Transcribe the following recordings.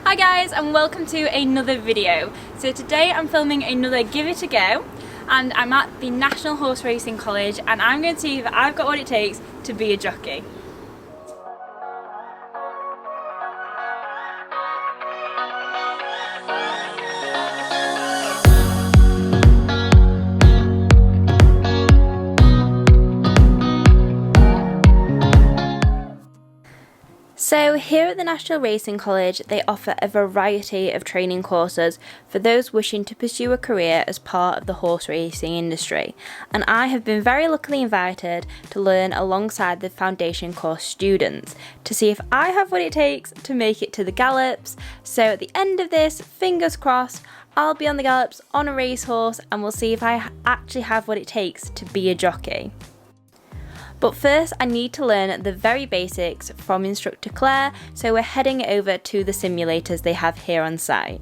Hi guys, and welcome to another video. So today I'm filming another Give It a Go, and I'm at the National Horseracing College, and I'm going to see if I've got what it takes to be a jockey. So here at the National Racing College, they offer a variety of training courses for those wishing to pursue a career as part of the horse racing industry, and I have been very luckily invited to learn alongside the foundation course students to see if I have what it takes to make it to the gallops. So at the end of this, fingers crossed, I'll be on the gallops on a racehorse, and we'll see if I actually have what it takes to be a jockey. But first I need to learn the very basics from instructor Claire, so we're heading over to the simulators they have here on site.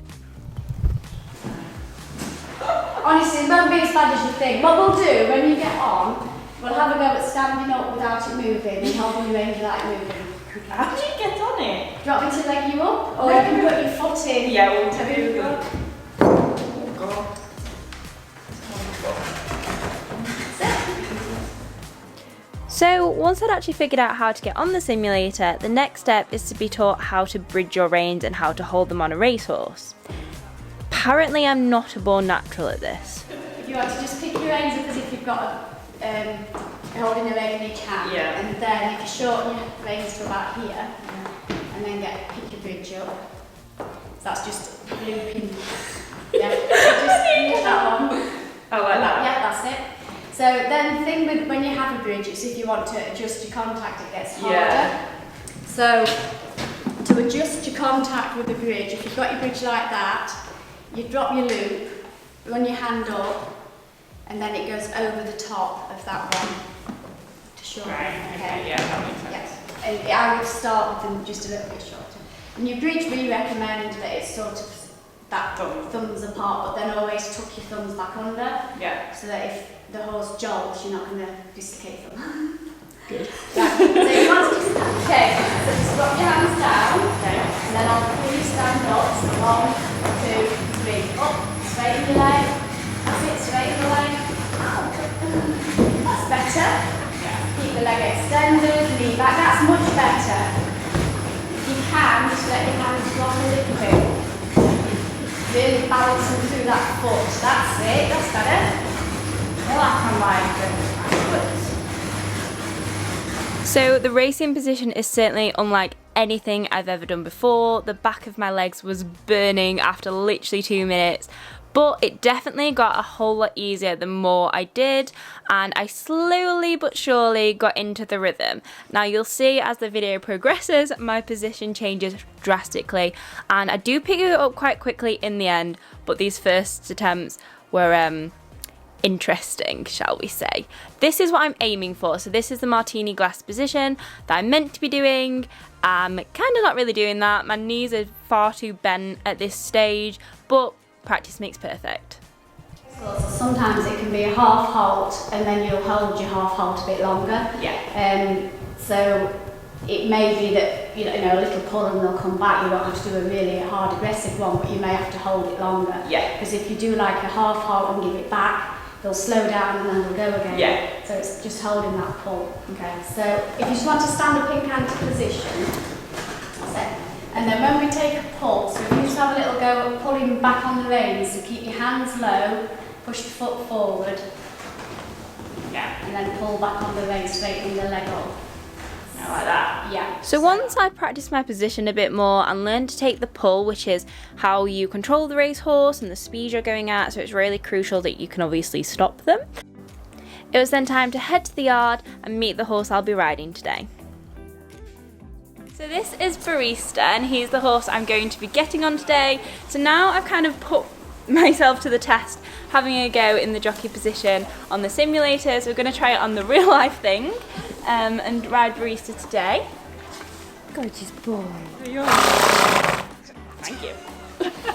Honestly, it won't be as bad as you think. What we'll do when you get on, we'll have a go at standing up without it moving and holding your reins without it moving. How did you get on it? Do you want me to leg you up? Or you can put your foot in? Yeah, we'll do that. Oh God. So once I'd actually figured out how to get on the simulator, the next step is to be taught how to bridge your reins and how to hold them on a racehorse. Apparently I'm not a born natural at this. If you want to just pick your reins up as if you've got holding a rein in each hand, and then if you shorten your reins to about here, and then pick your bridge up. So that's just looping. Yeah, just use that one. Oh, like that? Yeah, that's it. So then the thing with when you have a bridge is if you want to adjust your contact, it gets harder. Yeah. So to adjust your contact with the bridge, if you've got your bridge like that, you drop your loop, run your hand up, and then it goes over the top of that one to shorten. Right, okay, yeah, that makes sense. Yes. And I would start with them just a little bit shorter. And your bridge, we recommend that it's sort of that thumbs apart, but then always tuck your thumbs back under. Yeah. So that if the horse jolts, you're not going to dislocate them. Good. Right. So you want to just, okay, so just drop your hands down, and then I'll pull you stand up. So 1, 2, 3, up, straighten your leg. That's it, straighten the leg. That's better. Yeah. Keep the leg extended, knee back. That's much better. If you can, just let your hands drop a little bit. Really balancing through that foot. That's it, that's better. So the racing position is certainly unlike anything I've ever done before. The back of my legs was burning after literally 2 minutes, but it definitely got a whole lot easier the more I did, and I slowly but surely got into the rhythm. Now you'll see as the video progresses, my position changes drastically, and I do pick it up quite quickly in the end, but these first attempts were interesting, shall we say. This is what I'm aiming for. So this is the martini glass position that I'm meant to be doing. I'm kind of not really doing that. My knees are far too bent at this stage, but practice makes perfect. Sometimes it can be a half halt and then you'll hold your half halt a bit longer. Yeah. So it may be that you know a little pull and they'll come back. You don't have to do a really hard aggressive one, but you may have to hold it longer. Yeah. Because if you do like a half halt and give it back, they'll slow down and then they'll go again. Yeah. So it's just holding that pull. Okay. So if you just want to stand up in canter position, that's it. And then when we take a pull, so you just have a little go at pulling back on the reins. So keep your hands low, push the foot forward. Yeah. And then pull back on the reins, straighten the leg up. Like that. Yeah. So once I practiced my position a bit more and learned to take the pull, which is how you control the racehorse and the speed you're going at, so it's really crucial that you can obviously stop them. It was then time to head to the yard and meet the horse I'll be riding today. So this is Barista, and he's the horse I'm going to be getting on today. So now I've kind of put myself to the test, having a go in the jockey position on the simulator, so we're going to try it on the real life thing. And ride Barista today. Gorgeous boy. Thank you.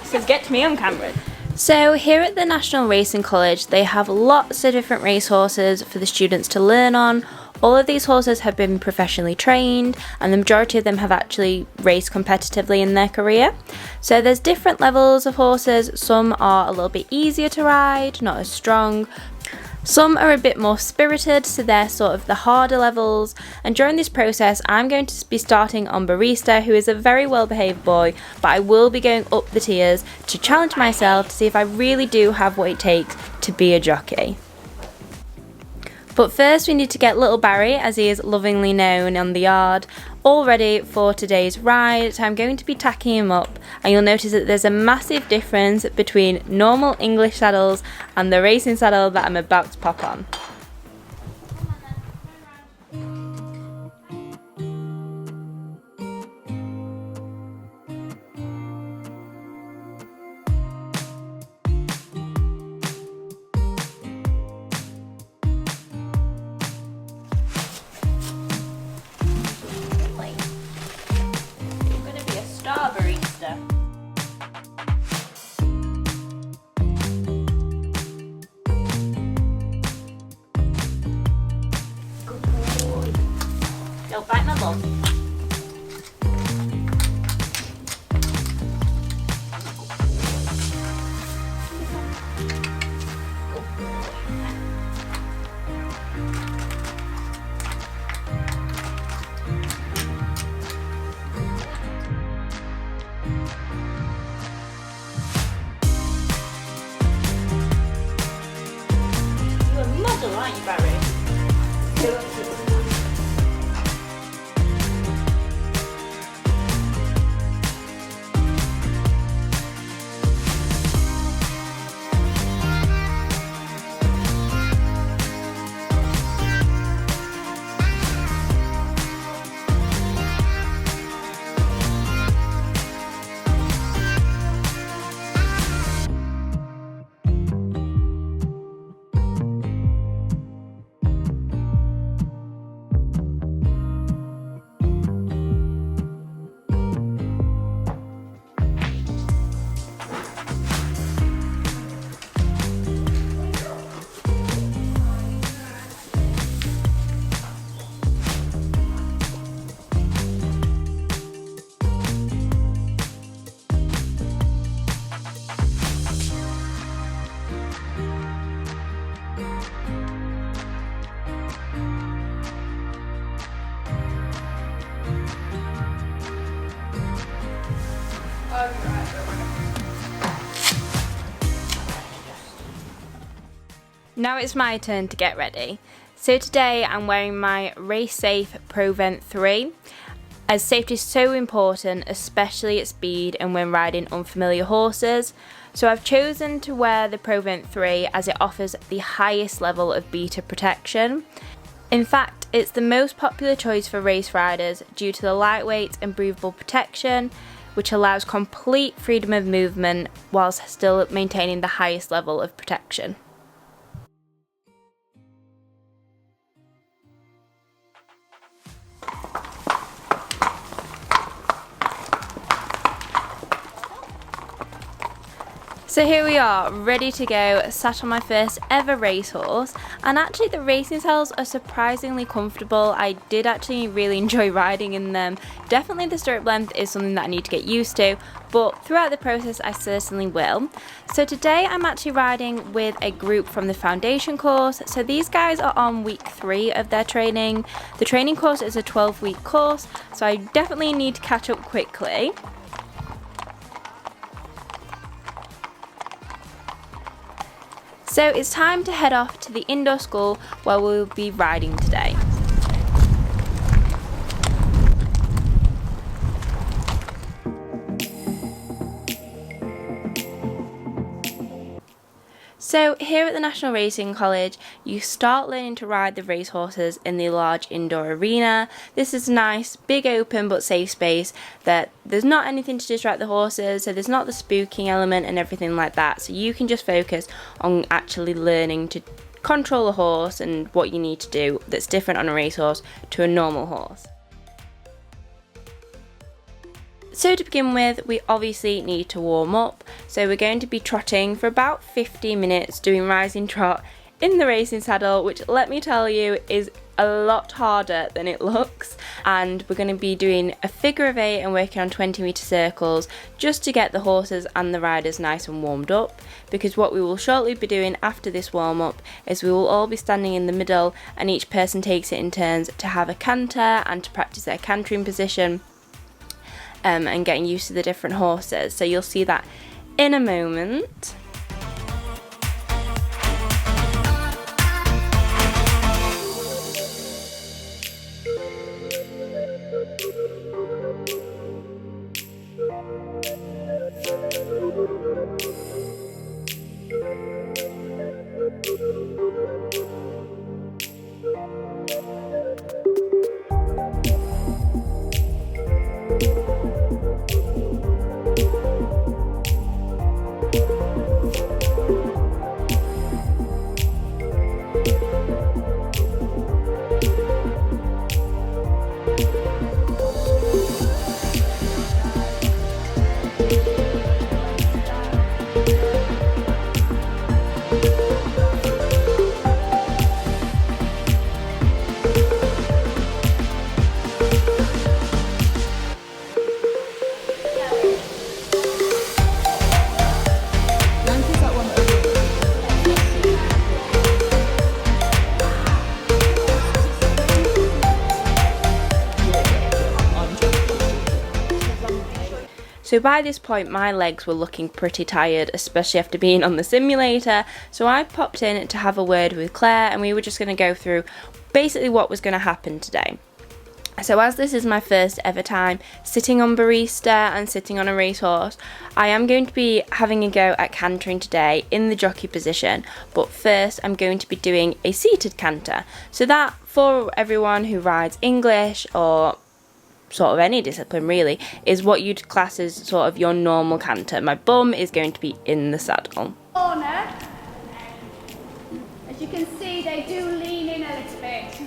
Says get me on camera. So here at the National Racing College, they have lots of different racehorses for the students to learn on. All of these horses have been professionally trained, and the majority of them have actually raced competitively in their career. So there's different levels of horses. Some are a little bit easier to ride, not as strong. Some are a bit more spirited, so they're sort of the harder levels. And during this process, I'm going to be starting on Barista, who is a very well behaved boy, but I will be going up the tiers to challenge myself to see if I really do have what it takes to be a jockey. But first we need to get little Barry, as he is lovingly known on the yard, all ready for today's ride. So I'm going to be tacking him up, and you'll notice that there's a massive difference between normal English saddles and the racing saddle that I'm about to pop on. Don't bite my bum. You're a model, aren't you, Barry? Now it's my turn to get ready. So today I'm wearing my Race Safe Pro Vent 3, as safety is so important, especially at speed and when riding unfamiliar horses. So I've chosen to wear the Pro Vent 3 as it offers the highest level of beta protection. In fact, it's the most popular choice for race riders due to the lightweight and breathable protection, which allows complete freedom of movement whilst still maintaining the highest level of protection. So here we are, ready to go, sat on my first ever racehorse, and actually the racing saddles are surprisingly comfortable. I did actually really enjoy riding in them. Definitely the stirrup length is something that I need to get used to, but throughout the process I certainly will. So today I'm actually riding with a group from the foundation course. So these guys are on week 3 of their training. The training course is a 12-week course, so I definitely need to catch up quickly. So it's time to head off to the indoor school where we'll be riding today. So here at the National Horseracing College, you start learning to ride the racehorses in the large indoor arena. This is a nice, big open but safe space that there's not anything to distract the horses, so there's not the spooking element and everything like that. So you can just focus on actually learning to control a horse and what you need to do that's different on a racehorse to a normal horse. So to begin with, we obviously need to warm up. So we're going to be trotting for about 15 minutes, doing rising trot in the racing saddle, which let me tell you is a lot harder than it looks, and we're going to be doing a figure of 8 and working on 20-metre circles just to get the horses and the riders nice and warmed up, because what we will shortly be doing after this warm-up is we will all be standing in the middle and each person takes it in turns to have a canter and to practice their cantering position and getting used to the different horses. So you'll see that in a moment. So by this point my legs were looking pretty tired, especially after being on the simulator, so I popped in to have a word with Claire and we were just going to go through basically what was going to happen today. So as this is my first ever time sitting on barista and sitting on a racehorse, I am going to be having a go at cantering today in the jockey position, but first I'm going to be doing a seated canter. So that, for everyone who rides English or sort of any discipline really, is what you'd class as sort of your normal canter. My bum is going to be in the saddle. Corner. As you can see, they do lean in a little bit.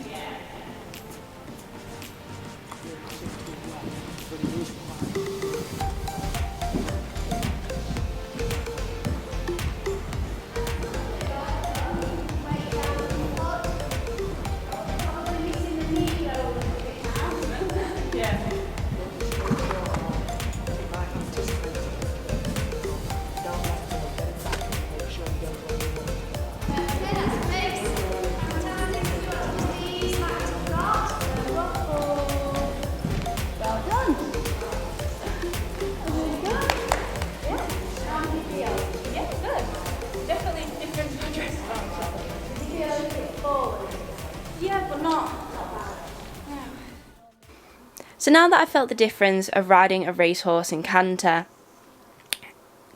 So now that I felt the difference of riding a racehorse in canter,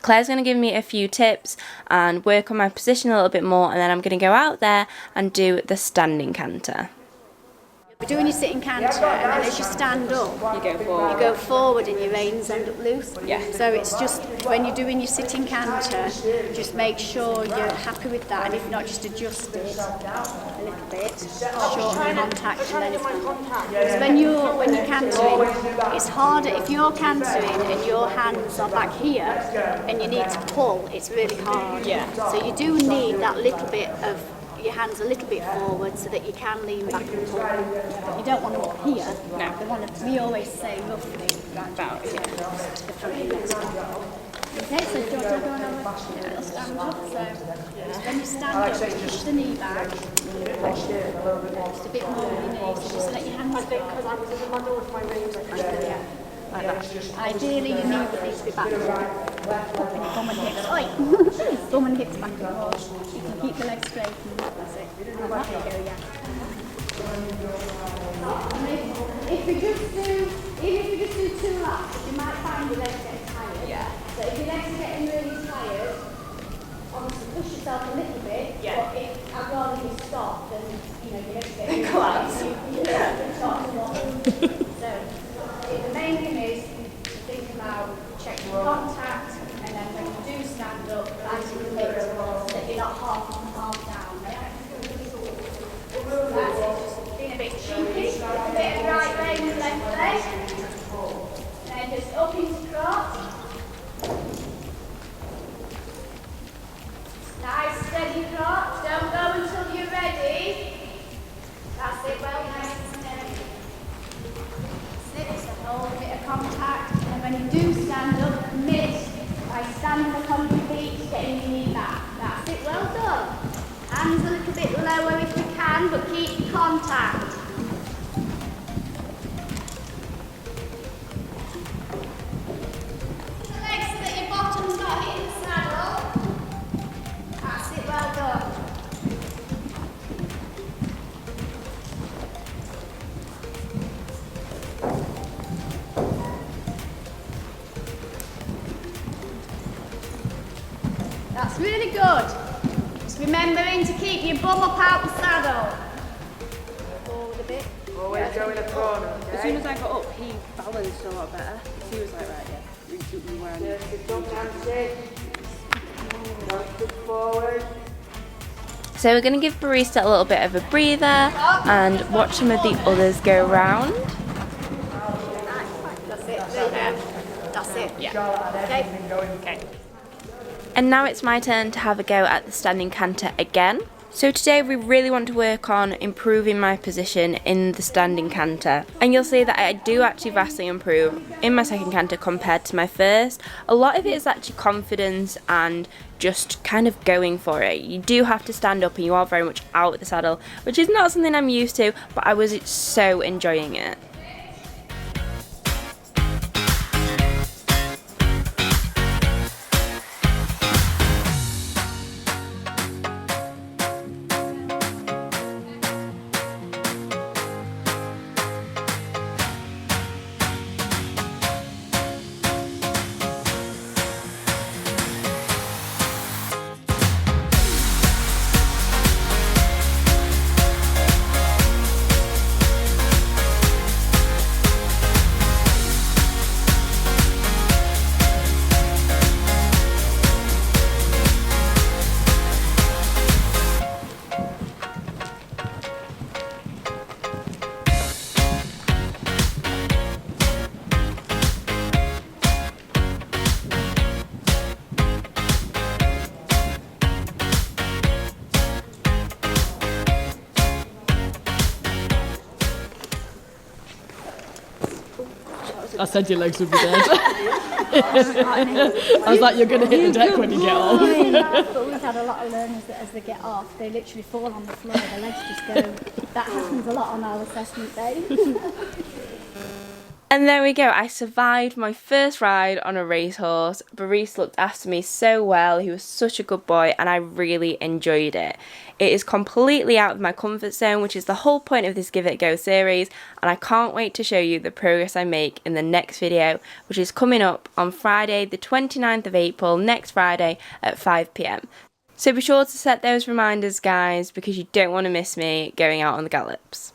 Claire's going to give me a few tips and work on my position a little bit more, and then I'm going to go out there and do the standing canter. We're doing your sitting canter, and then as you stand up, you go forward and your reins end up loose. Yeah. So it's just, when you're doing your sitting canter, just make sure you're happy with that, and if not, just adjust it a little bit, shorten contact, and then it's fine. Because when you're cantering, it's harder. If you're cantering and your hands are back here, and you need to pull, it's really hard. Yeah. So you do need that little bit of your hands a little bit forward so that you can lean back and pull. You don't want them up here. No. They want to, we always say roughly about the front of your neck. Okay, so do you want to go on a little stand up? So when you stand up, you push the knee back. Just a bit more with your knee, so just let your hands go. Like that. Ideally, your knee would need to be back. And your bum and hips. Oi! Bum and hips back. You can keep the legs straight. That's it. Like that. There you go, yeah. If you just do 2 laps, you might find your legs getting tired. Yeah. So if your legs are getting really tired, obviously push yourself a little bit. Yeah. But if I'd rather you stop than, your legs getting collapse. So the main thing is to think about checking contact, and then when you do stand up, lighting the weight so that you're not half down. That's it, just being a bit cheeky, a bit of right leg and left leg, and then just up into trot. Nice steady trot, don't go until you're ready. That's it. standing up on your feet, getting your knee back. That's it, well done. Hands a little bit lower if you can, but keep contact. The legs so that your bottom's not hitting the saddle. That's it, well done. That's really good. Just remembering to keep your bum up out the saddle. Forward a bit. Always go in a corner, okay? As soon as I got up, he balanced a lot better. He was like, right, yeah, reach up and around. Good jump, Nancy. Good forward. So we're going to give Barista a little bit of a breather and watch some of the others go round. That's it. That's it. Yeah. Okay. And now it's my turn to have a go at the standing canter again. So today we really want to work on improving my position in the standing canter. And you'll see that I do actually vastly improve in my second canter compared to my first. A lot of it is actually confidence and just kind of going for it. You do have to stand up and you are very much out of the saddle, which is not something I'm used to, but I was so enjoying it. I said your legs would be dead. I was like, you're going to hit the deck when you get off. But we've had a lot of learners that as they get off, they literally fall on the floor, their legs just go. That happens a lot on our assessment day. And there we go, I survived my first ride on a racehorse. Baris looked after me so well, he was such a good boy and I really enjoyed it. It is completely out of my comfort zone, which is the whole point of this Give It a Go series, and I can't wait to show you the progress I make in the next video, which is coming up on Friday the 29th of April, next Friday at 5 PM. So be sure to set those reminders guys, because you don't want to miss me going out on the gallops.